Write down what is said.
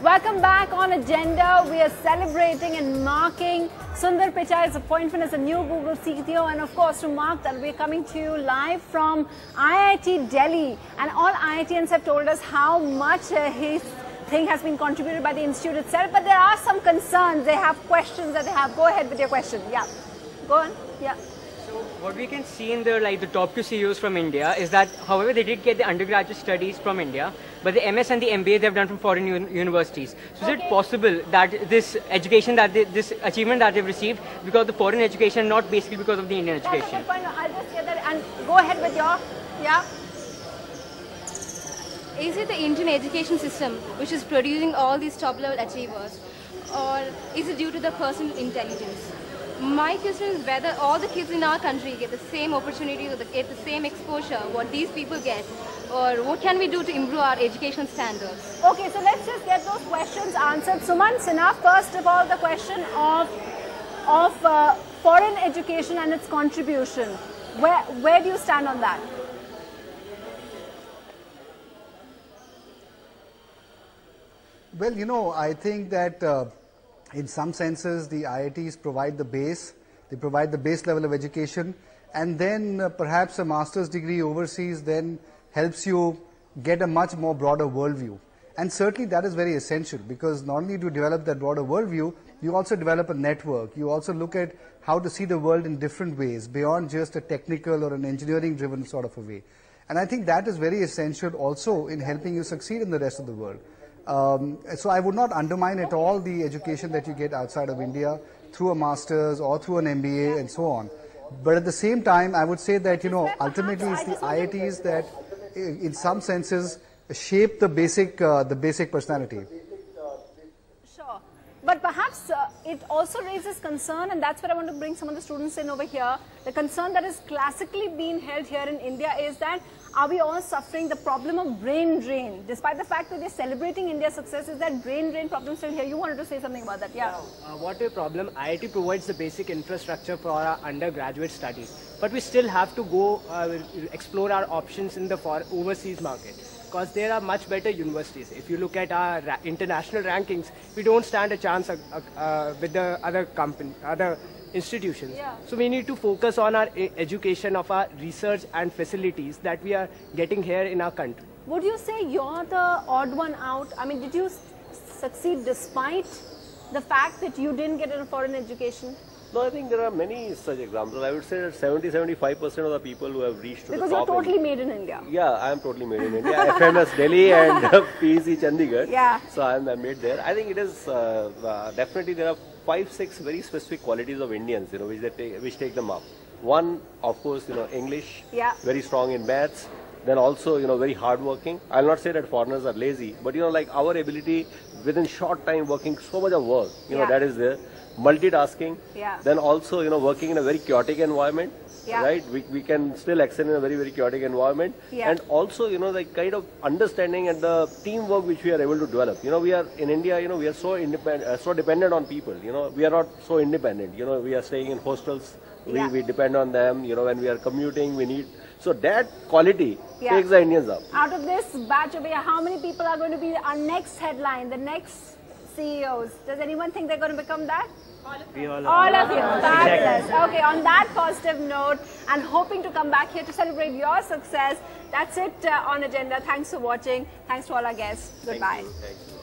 Welcome back on Agenda. We are celebrating and marking Sundar Pichai's appointment as a new Google CTO, and of course to mark that we're coming to you live from IIT Delhi, and all IITians have told us how much his thing has been contributed by the institute itself, but there are some concerns. They have questions that they have. Go ahead with your question. Yeah, go on. Yeah. So what we can see in the top two CEOs from India is that, however, they did get the undergraduate studies from India, but the MS and the MBA they've done from foreign universities. So is it possible that this education, this achievement that they've received because of the foreign education, not basically because of the Indian education? That's a good point. I'll just hear that and go ahead with your, yeah. Is it the Indian education system which is producing all these top-level achievers, or is it due to the personal intelligence? My question is whether all the kids in our country get the same opportunities or get the same exposure what these people get, or what can we do to improve our education standards? Okay, so let's just get those questions answered. Suman Sinha, first of all, the question of foreign education and its contribution. Where do you stand on that? Well, you know, I think that in some senses the IITs provide the base, they provide the base level of education, and then perhaps a master's degree overseas then helps you get a much more broader worldview. And certainly that is very essential, because not only do you develop that broader worldview, you also develop a network. You also look at how to see the world in different ways, beyond just a technical or an engineering driven sort of a way. And I think that is very essential also in helping you succeed in the rest of the world. So I would not undermine at all the education that you get outside of India through a master's or through an MBA and so on. But at the same time, I would say that, you know, ultimately it's the IITs that in some senses shape the basic personality. Sure. But perhaps it also raises concern, and that's where I want to bring some of the students in over here. The concern that is classically being held here in India is that, are we all suffering the problem of brain drain? Despite the fact that they're celebrating India's success, is that brain drain problem still here? You wanted to say something about that, yeah? What a problem. IIT provides the basic infrastructure for our undergraduate studies, but we still have to go explore our options in the overseas market, because there are much better universities. If you look at our international rankings, we don't stand a chance with the other institutions. Yeah. So we need to focus on our education of our research and facilities that we are getting here in our country. Would you say you're the odd one out? I mean, did you succeed despite the fact that you didn't get a foreign education? No, I think there are many such examples. I would say that 70-75% of the people who have reached to because the top. Because you're totally made in India. Yeah, I am totally made in India. FMS Delhi and PEC Chandigarh. Yeah. So I am made there. I think it is definitely there are 5-6 very specific qualities of Indians, you know, which take them up. One, of course, you know, English. Yeah. Very strong in maths. Then also, you know, very hardworking. I'll not say that foreigners are lazy, but you know, like our ability within short time working so much of work, you know, that is there. Multitasking. Yeah. Then also, you know, working in a very chaotic environment. Yeah. Right? We can still excel in a very, very chaotic environment. Yeah. And also, you know, the kind of understanding and the teamwork which we are able to develop. You know, we are in India, you know, we are so independent, so dependent on people. You know, we are not so independent. You know, we are staying in hostels. We depend on them. You know, when we are commuting, we need. So that quality takes the Indians up. Out of this batch over here, how many people are going to be our next headline, the next CEOs? Does anyone think they're going to become that? All of you. Fabulous. Okay, on that positive note, and hoping to come back here to celebrate your success, that's it on Agenda. Thanks for watching. Thanks to all our guests. Goodbye. Thank you.